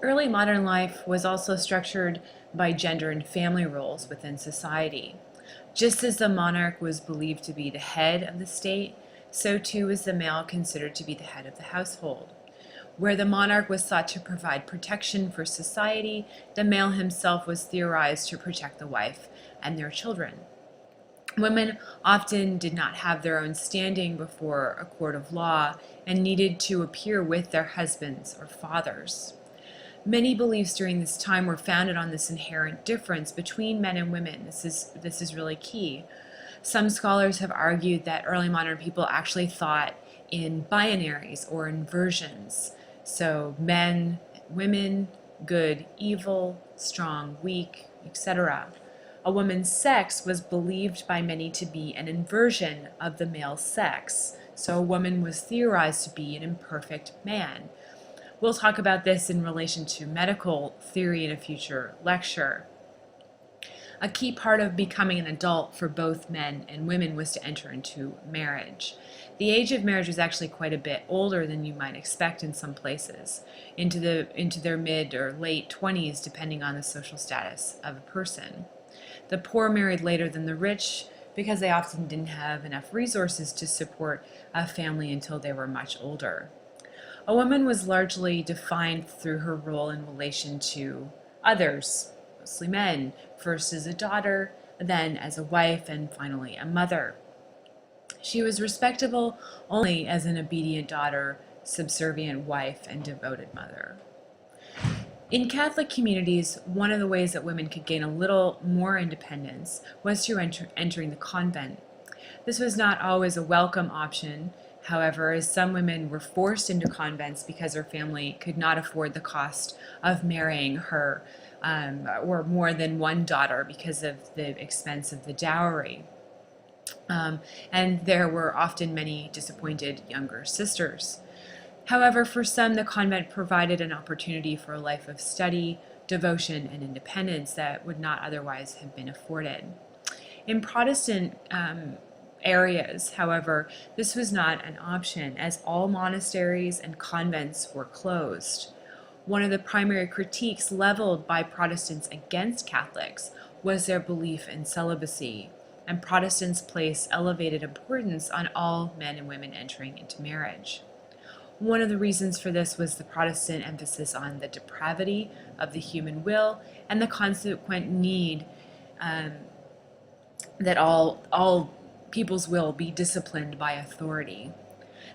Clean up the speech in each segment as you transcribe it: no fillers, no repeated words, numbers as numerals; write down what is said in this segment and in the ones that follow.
Early modern life was also structured by gender and family roles within society. Just as the monarch was believed to be the head of the state, so too was the male considered to be the head of the household. Where the monarch was thought to provide protection for society, the male himself was theorized to protect the wife and their children. Women often did not have their own standing before a court of law and needed to appear with their husbands or fathers. Many beliefs during this time were founded on this inherent difference between men and women. This is really key. Some scholars have argued that early modern people actually thought in binaries or inversions. So men, women, good, evil, strong, weak, etc. A woman's sex was believed by many to be an inversion of the male sex. So a woman was theorized to be an imperfect man. We'll talk about this in relation to medical theory in a future lecture. A key part of becoming an adult for both men and women was to enter into marriage. The age of marriage was actually quite a bit older than you might expect in some places, into their mid or late 20s, depending on the social status of a person. The poor married later than the rich because they often didn't have enough resources to support a family until they were much older. A woman was largely defined through her role in relation to others, mostly men, first as a daughter, then as a wife, and finally a mother. She was respectable only as an obedient daughter, subservient wife, and devoted mother. In Catholic communities, one of the ways that women could gain a little more independence was through entering the convent. This was not always a welcome option, however, as some women were forced into convents because her family could not afford the cost of marrying her or more than one daughter because of the expense of the dowry. And there were often many disappointed younger sisters. However, for some, the convent provided an opportunity for a life of study, devotion, and independence that would not otherwise have been afforded. In Protestant areas, however, this was not an option, as all monasteries and convents were closed. One of the primary critiques leveled by Protestants against Catholics was their belief in celibacy, and Protestants placed elevated importance on all men and women entering into marriage. One of the reasons for this was the Protestant emphasis on the depravity of the human will and the consequent need that all people's will be disciplined by authority.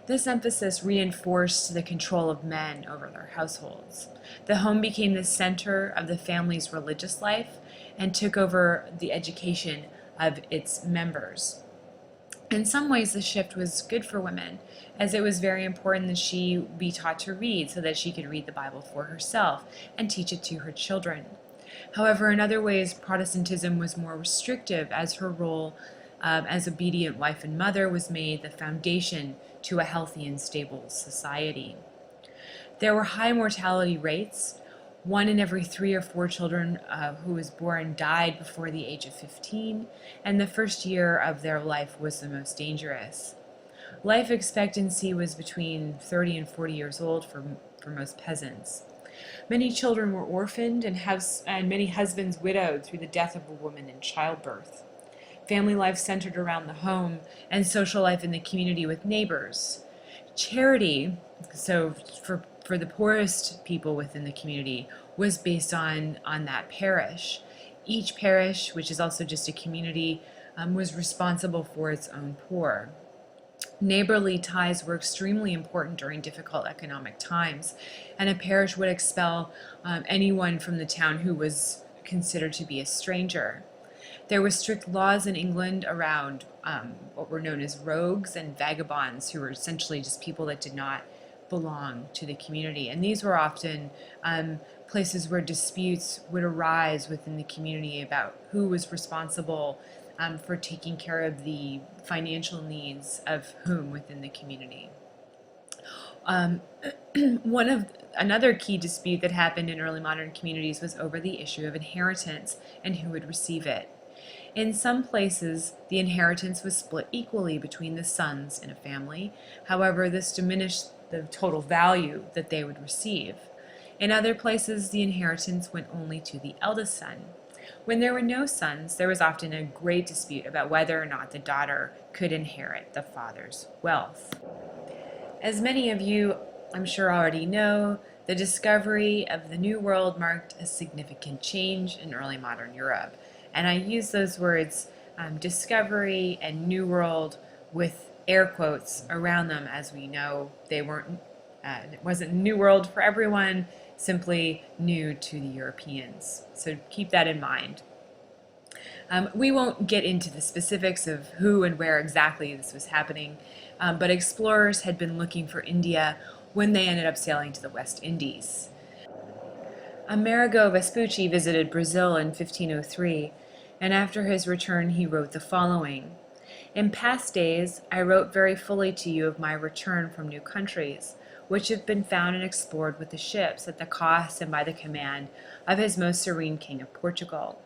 This emphasis reinforced the control of men over their households. The home became the center of the family's religious life and took over the education of its members. In some ways, the shift was good for women, as it was very important that she be taught to read so that she could read the Bible for herself and teach it to her children. However, in other ways, Protestantism was more restrictive, as her role as obedient wife and mother was made the foundation to a healthy and stable society. There were high mortality rates. 1 in every 3 or 4 children who was born died before the age of 15, and the first year of their life was the most dangerous. Life expectancy was between 30 and 40 years old for most peasants. Many children were orphaned and many husbands widowed through the death of a woman in childbirth. Family life centered around the home and social life in the community with neighbors. Charity, so for the poorest people within the community, was based on that parish. Each parish, which is also just a community, was responsible for its own poor. Neighborly ties were extremely important during difficult economic times, and a parish would expel anyone from the town who was considered to be a stranger. There were strict laws in England around what were known as rogues and vagabonds, who were essentially just people that did not belong to the community. And these were often places where disputes would arise within the community about who was responsible for taking care of the financial needs of whom within the community. Another key dispute that happened in early modern communities was over the issue of inheritance and who would receive it. In some places, the inheritance was split equally between the sons in a family. However, this diminished the total value that they would receive. In other places, the inheritance went only to the eldest son. When there were no sons, there was often a great dispute about whether or not the daughter could inherit the father's wealth. As many of you, I'm sure, already know, the discovery of the New World marked a significant change in early modern Europe. And I use those words, discovery and New World, with air quotes around them, as we know it wasn't New World for everyone, simply new to the Europeans. So keep that in mind. We won't get into the specifics of who and where exactly this was happening, but explorers had been looking for India when they ended up sailing to the West Indies. Amerigo Vespucci visited Brazil in 1503, and after his return he wrote the following: "In past days I wrote very fully to you of my return from new countries, which have been found and explored with the ships at the cost and by the command of His Most Serene King of Portugal.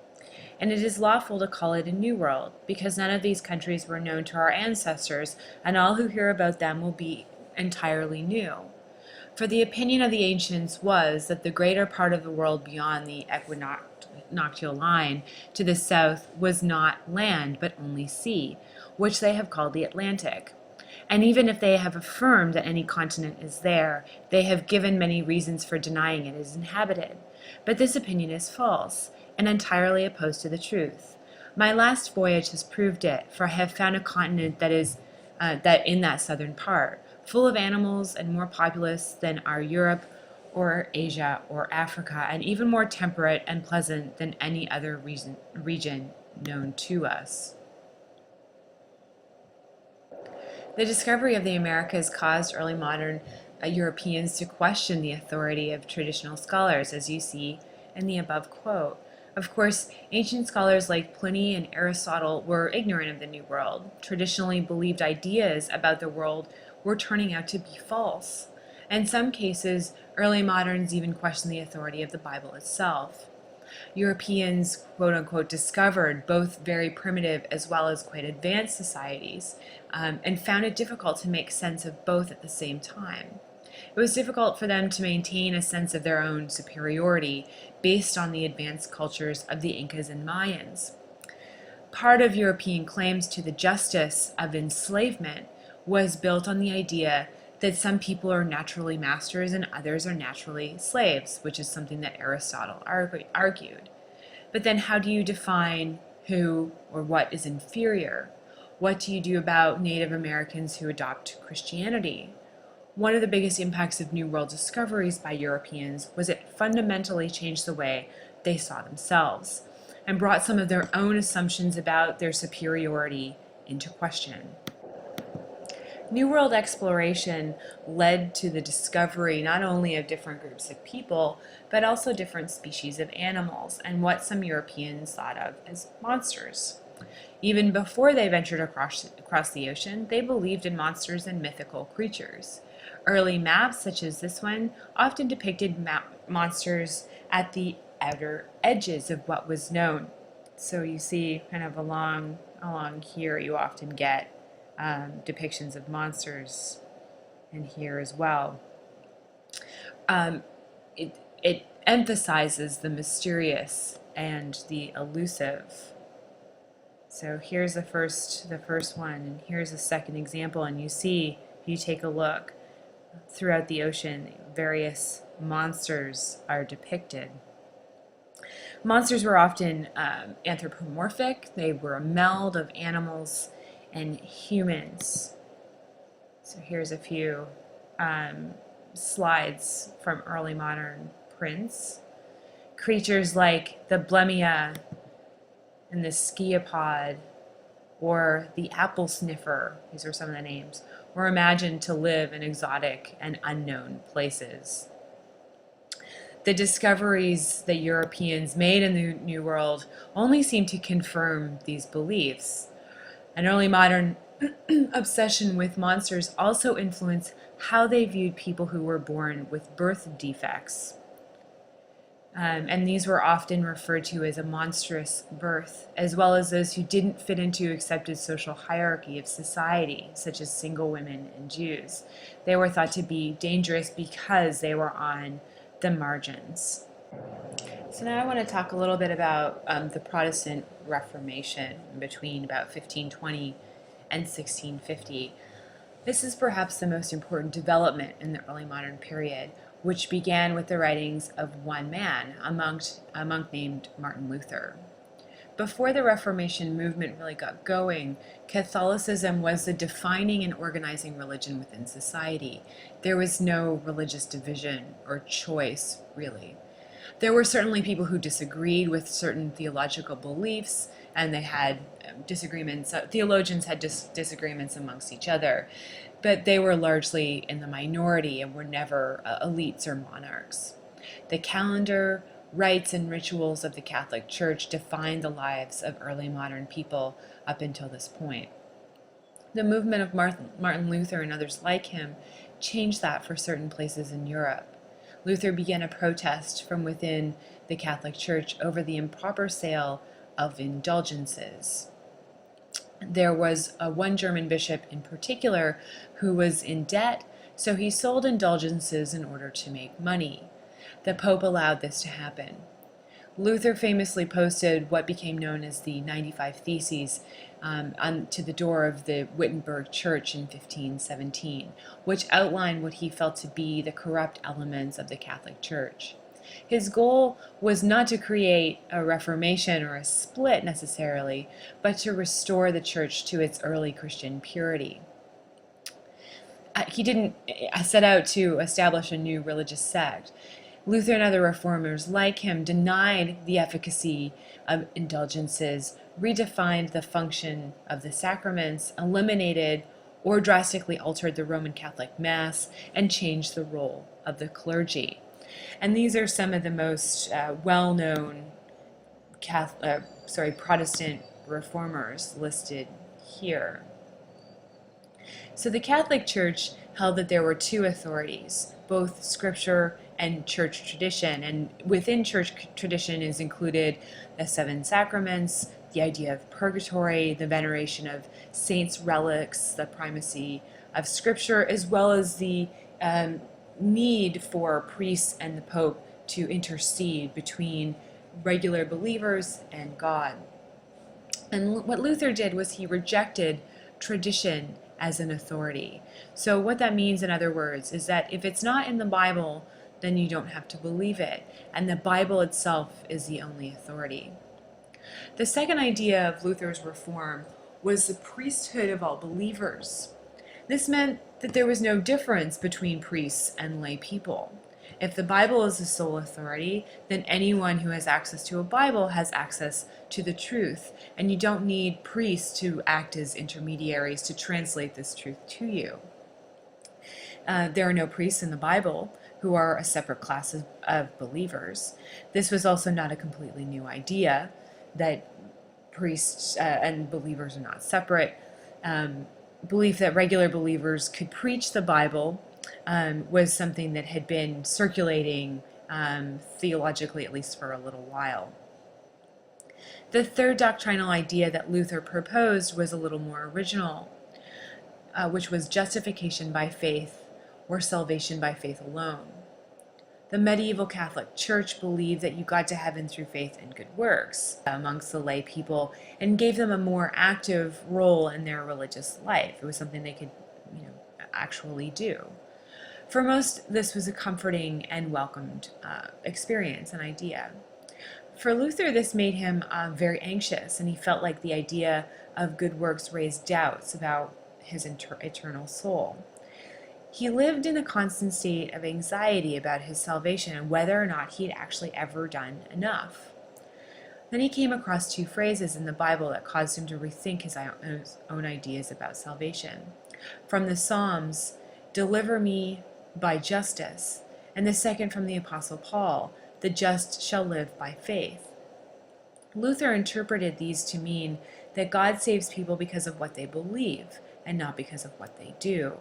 And it is lawful to call it a new world, because none of these countries were known to our ancestors, and all who hear about them will be entirely new. For the opinion of the ancients was that the greater part of the world beyond the equinoctial line to the south was not land, but only sea, which they have called the Atlantic. And even if they have affirmed that any continent is there, they have given many reasons for denying it is inhabited. But this opinion is false, and entirely opposed to the truth. My last voyage has proved it, for I have found a continent that in that southern part, full of animals and more populous than are Europe or Asia or Africa, and even more temperate and pleasant than any other region known to us." The discovery of the Americas caused early modern Europeans to question the authority of traditional scholars, as you see in the above quote. Of course, ancient scholars like Pliny and Aristotle were ignorant of the New World. Traditionally believed ideas about the world were turning out to be false. In some cases, early moderns even questioned the authority of the Bible itself. Europeans, quote unquote, discovered both very primitive as well as quite advanced societies, and found it difficult to make sense of both at the same time. It was difficult for them to maintain a sense of their own superiority based on the advanced cultures of the Incas and Mayans. Part of European claims to the justice of enslavement was built on the idea that some people are naturally masters and others are naturally slaves, which is something that Aristotle argued. But then how do you define who or what is inferior? What do you do about Native Americans who adopt Christianity? One of the biggest impacts of New World discoveries by Europeans was it fundamentally changed the way they saw themselves and brought some of their own assumptions about their superiority into question. New World exploration led to the discovery not only of different groups of people, but also different species of animals and what some Europeans thought of as monsters. Even before they ventured across the ocean, they believed in monsters and mythical creatures. Early maps, such as this one, often depicted monsters at the outer edges of what was known. So you see kind of along here you often get depictions of monsters, and here as well. It emphasizes the mysterious and the elusive. So here's the first one, and here's a second example, and you see, if you take a look, throughout the ocean, various monsters are depicted. Monsters were often anthropomorphic. They were a meld of animals and humans. So here's a few slides from early modern prints. Creatures like the Blemia and the Sciopod or the apple sniffer, these are some of the names, were imagined to live in exotic and unknown places. The discoveries that Europeans made in the New World only seem to confirm these beliefs. An early modern obsession with monsters also influenced how they viewed people who were born with birth defects. And these were often referred to as a monstrous birth, as well as those who didn't fit into accepted social hierarchy of society, such as single women and Jews. They were thought to be dangerous because they were on the margins. So now I want to talk a little bit about the Protestant Reformation between about 1520 and 1650. This is perhaps the most important development in the early modern period, which began with the writings of one man, a monk named Martin Luther. Before the Reformation movement really got going, Catholicism was the defining and organizing religion within society. There was no religious division or choice, really. There were certainly people who disagreed with certain theological beliefs, and they had disagreements. Theologians had disagreements amongst each other, but they were largely in the minority and were never elites or monarchs. The calendar, rites, and rituals of the Catholic Church defined the lives of early modern people up until this point. The movement of Martin Luther and others like him changed that for certain places in Europe. Luther began a protest from within the Catholic Church over the improper sale of indulgences. There was one German bishop in particular who was in debt, so he sold indulgences in order to make money. The Pope allowed this to happen. Luther famously posted what became known as the 95 Theses to the door of the Wittenberg Church in 1517, which outlined what he felt to be the corrupt elements of the Catholic Church. His goal was not to create a reformation or a split necessarily, but to restore the Church to its early Christian purity. He didn't set out to establish a new religious sect. Luther and other reformers like him denied the efficacy of indulgences, redefined the function of the sacraments, eliminated or drastically altered the Roman Catholic Mass, and changed the role of the clergy. And these are some of the most well-known Protestant reformers listed here. So the Catholic Church held that there were two authorities, both Scripture and church tradition, and within church tradition is included the seven sacraments, the idea of purgatory, the veneration of saints' relics, the primacy of Scripture, as well as the need for priests and the Pope to intercede between regular believers and God. And what Luther did was he rejected tradition as an authority. So what that means, in other words, is that if it's not in the Bible, then you don't have to believe it, and the Bible itself is the only authority. The second idea of Luther's reform was the priesthood of all believers. This meant that there was no difference between priests and lay people. If the Bible is the sole authority, then anyone who has access to a Bible has access to the truth, and you don't need priests to act as intermediaries to translate this truth to you. There are no priests in the Bible who are a separate class of believers. This was also not a completely new idea, that priests and believers are not separate. Belief that regular believers could preach the Bible was something that had been circulating theologically, at least for a little while. The third doctrinal idea that Luther proposed was a little more original, which was justification by faith or salvation by faith alone. The medieval Catholic Church believed that you got to heaven through faith and good works amongst the lay people, and gave them a more active role in their religious life. It was something they could, actually do. For most, this was a comforting and welcomed experience and idea. For Luther, this made him very anxious, and he felt like the idea of good works raised doubts about his eternal soul. He lived in a constant state of anxiety about his salvation and whether or not he'd actually ever done enough. Then he came across two phrases in the Bible that caused him to rethink his own ideas about salvation. From the Psalms, "Deliver me by justice," and the second from the Apostle Paul, "The just shall live by faith." Luther interpreted these to mean that God saves people because of what they believe and not because of what they do.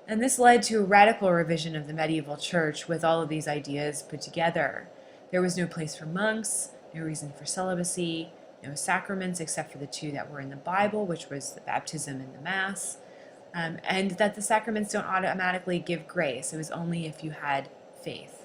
And this led to a radical revision of the medieval church with all of these ideas put together. There was no place for monks, no reason for celibacy, no sacraments except for the two that were in the Bible, which was the baptism and the Mass, and that the sacraments don't automatically give grace. It was only if you had faith.